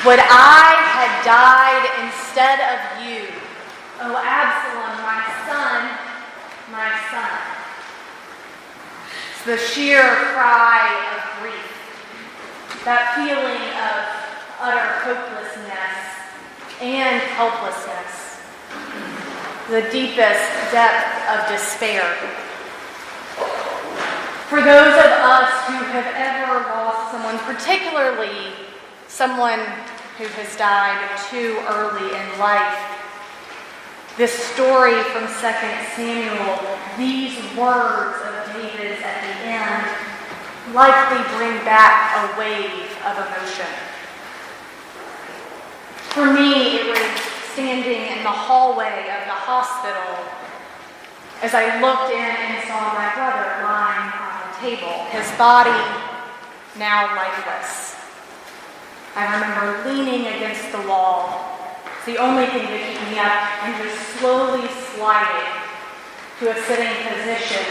Would I had died instead of you, O Absalom, my son, my son. It's the sheer cry of grief, that feeling of utter hopelessness and helplessness, the deepest depth of despair. For those of us who have ever lost someone, particularly someone who has died too early in life, this story from 2 Samuel, these words of David's at the end, likely bring back a wave of emotion. For me, it was standing in the hallway of the hospital as I looked in and saw my brother lying on the table, his body now lifeless. I remember leaning against the wall. It's the only thing to keep me up, and just slowly sliding to a sitting position,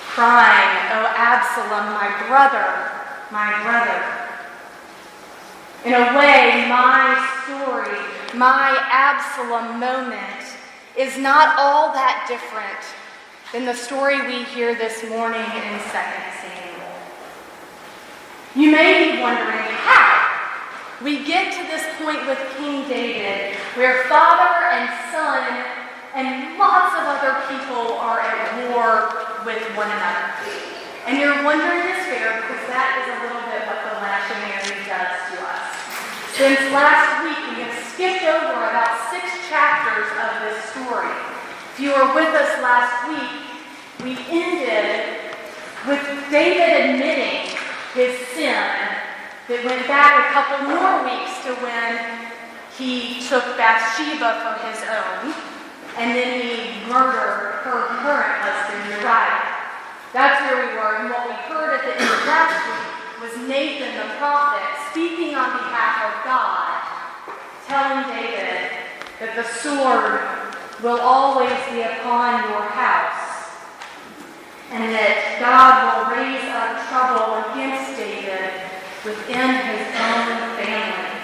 crying, "Oh, Absalom, my brother, my brother." In a way, my story, my Absalom moment, is not all that different than the story we hear this morning in 2 Samuel. You may be wondering how we get to this point with King David, where father and son and lots of other people are at war with one another. And your wondering is fair, because that is a little bit what the lectionary does to us. Since last week, we have skipped over about 6 chapters of this story. If you were with us last week, we ended with David admitting his sin that went back a couple more weeks to when he took Bathsheba for his own, and then he murdered her current husband, Uriah. That's where we were, and what we heard at the end of last week was Nathan the prophet speaking on behalf of God, telling David that the sword will always be upon your house, and that God will raise up trouble against David within his own family.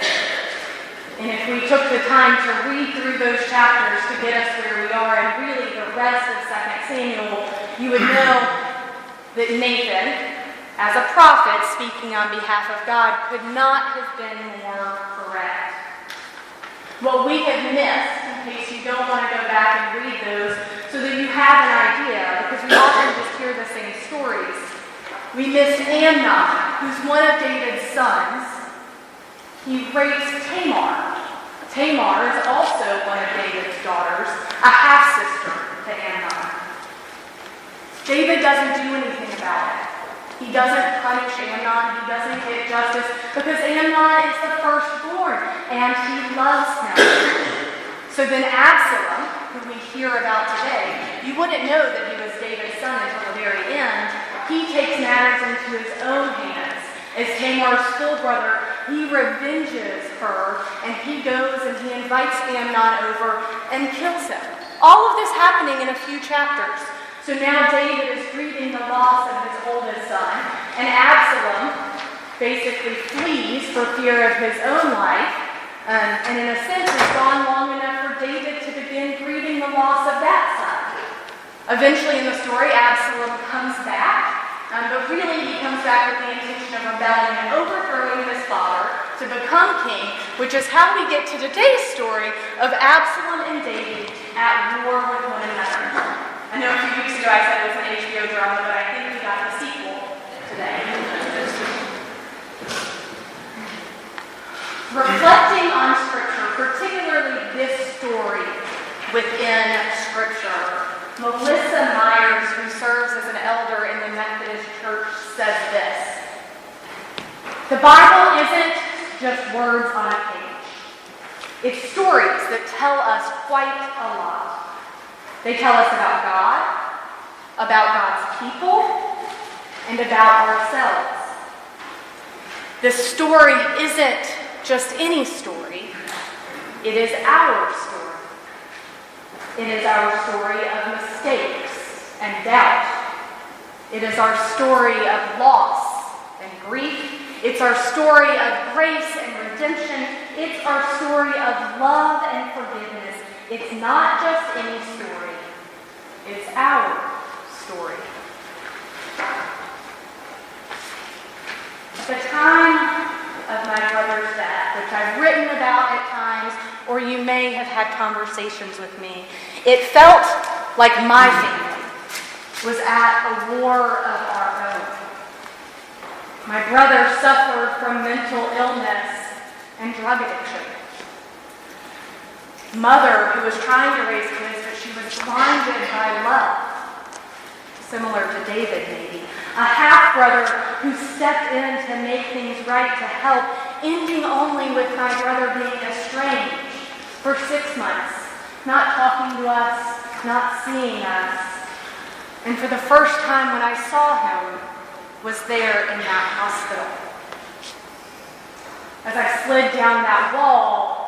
And if we took the time to read through those chapters to get us where we are, and really the rest of 2 Samuel, you would know that Nathan, as a prophet speaking on behalf of God, could not have been more correct. What we have missed, in case you don't want to go back and read those, so that you have an idea, because we often just hear the same stories. We missed Amnon, who's one of David's sons. He rapes Tamar. Tamar is also one of David's daughters, a half-sister to Amnon. David doesn't do anything about it. He doesn't punish Amnon. He doesn't get justice, because Amnon is the firstborn, and he loves him. So then Absalom, who we hear about today, you wouldn't know that he was David's son until the very end. He takes matters into his own hands. As Tamar's full brother, he revenges her, and he goes and he invites Amnon over and kills him. All of this happening in a few chapters. So now David is grieving the loss of his oldest son, and Absalom basically flees for fear of his own life, and in a sense has gone long enough for David to begin grieving the loss of that son. Eventually in the story, Absalom comes back, but really he comes back with the intention of rebelling and overthrowing his father to become king, which is how we get to today's story of Absalom and David at war with one another. I know a few weeks ago I said it was an HBO drama, but I think we got the sequel today. Reflecting on Scripture, particularly this story within Scripture, Melissa Myers, who serves as an elder in the Methodist Church, says this: the Bible isn't just words on a page. It's stories that tell us quite a lot. They tell us about God, about God's people, and about ourselves. This story isn't just any story. It is our story. It is our story of mistakes and doubt. It is our story of loss and grief It's our story of grace and redemption. It's our story of love and forgiveness. It's not just any story. It's our story. At the time of my brother's death, which I've written about at times, or you may have had conversations with me, it felt like my family was at a war of our own. My brother suffered from mental illness and drug addiction. Mother, who was trying to raise kids, but she was blinded by love, similar to David maybe. A half-brother who stepped in to make things right, to help, ending only with my brother being estranged for 6 months, not talking to us, not seeing us. And for the first time when I saw him, was there in that hospital. As I slid down that wall,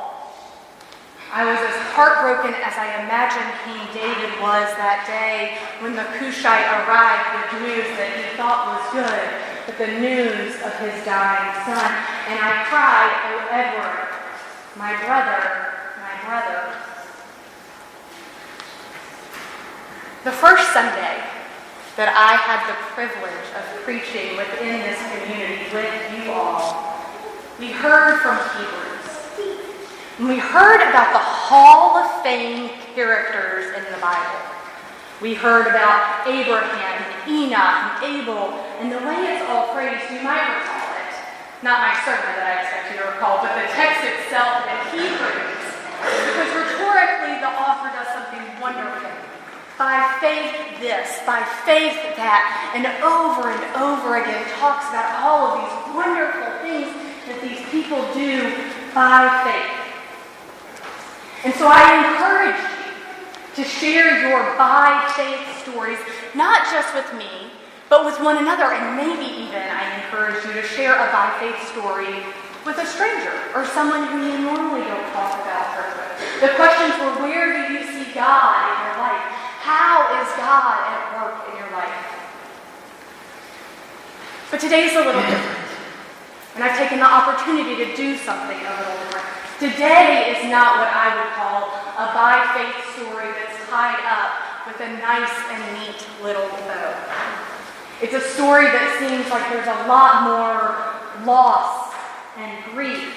I was as heartbroken as I imagined King David was that day when the Cushite arrived with news that he thought was good, but the news of his dying son. And I cried, "Oh, Edward, my brother, my brother." The first Sunday that I had the privilege of preaching within this community with you all, we heard from Hebrews. And we heard about the Hall of Fame characters in the Bible. We heard about Abraham, and Enoch, and Abel, and the way it's all phrased, you might recall it. Not my sermon that I expect you to recall, but the text itself in Hebrews. Because rhetorically, the author does something wonderful. By faith this, by faith that, and over again talks about all of these wonderful things that these people do by faith. And so I encourage you to share your by faith stories, not just with me, but with one another. And maybe even I encourage you to share a by faith story with a stranger or someone who you normally don't talk about church with. The questions were, where do you see God in your life? How is God at work in your life? But today's a little different. And I've taken the opportunity to do something a little different. Today is not what I would call a by faith story that's tied up with a nice and neat little bow. It's a story that seems like there's a lot more loss and grief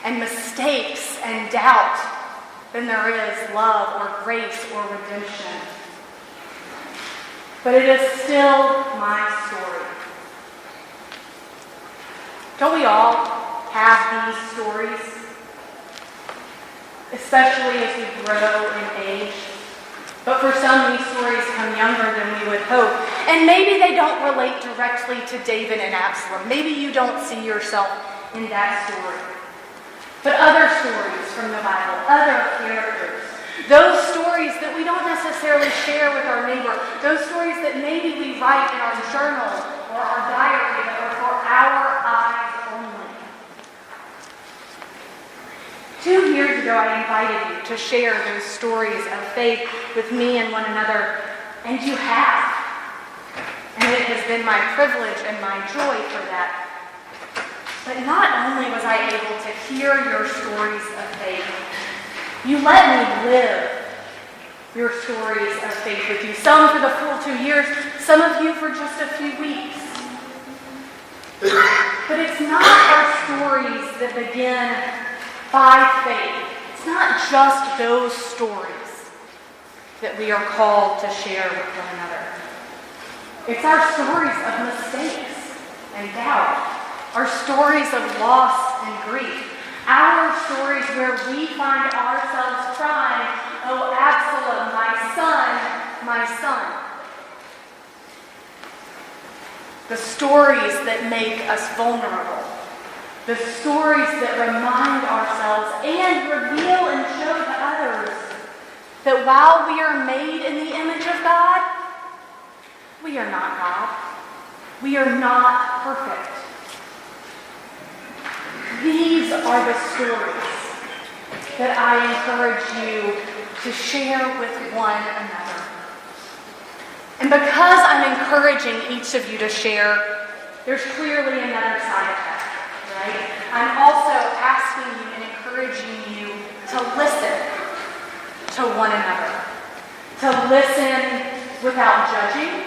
and mistakes and doubt than there is love or grace or redemption. But it is still my story. Don't we all have these stories? Especially as we grow in age. But for some, these stories come younger than we would hope. And maybe they don't relate directly to David and Absalom. Maybe you don't see yourself in that story. But other stories from the Bible, other characters, those stories that we don't necessarily share with our neighbor, those stories that maybe we write in our journal or our diary that are for our eyes only. 2 years ago, I invited you to share those stories of faith with me and one another, and you have. And it has been my privilege and my joy for that. But not only was I able to hear your stories of faith, you let me live your stories of faith with you. Some for the full 2 years, some of you for just a few weeks. But it's not our stories that begin by faith. It's not just those stories that we are called to share with one another. It's our stories of mistakes and doubt, our stories of loss and grief, our stories where we find ourselves crying, "Oh, Absalom, my son, my son." The stories that make us vulnerable. The stories that remind ourselves and reveal and show to others that while we are made in the image of God, we are not God. We are not perfect. These are the stories that I encourage you to share with one another. And because I'm encouraging each of you to share, there's clearly another side effect. I'm also asking you and encouraging you to listen to one another, to listen without judging,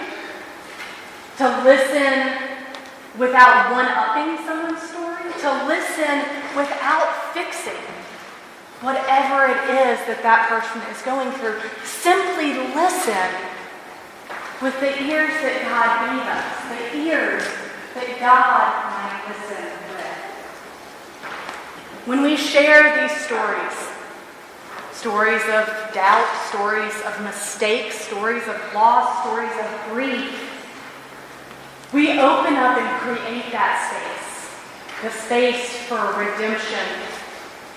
to listen without one-upping someone's story, to listen without fixing whatever it is that that person is going through. Simply listen with the ears that God gave us, the ears that God might listen with. When we share these stories of doubt, stories of mistakes, stories of loss, stories of grief, we open up and create that space. The space for redemption,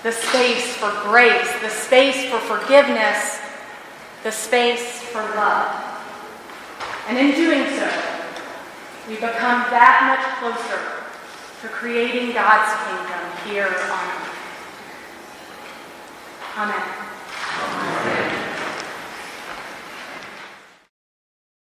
the space for grace, the space for forgiveness, the space for love. And in doing so, we become that much closer to creating God's kingdom here on earth. Amen.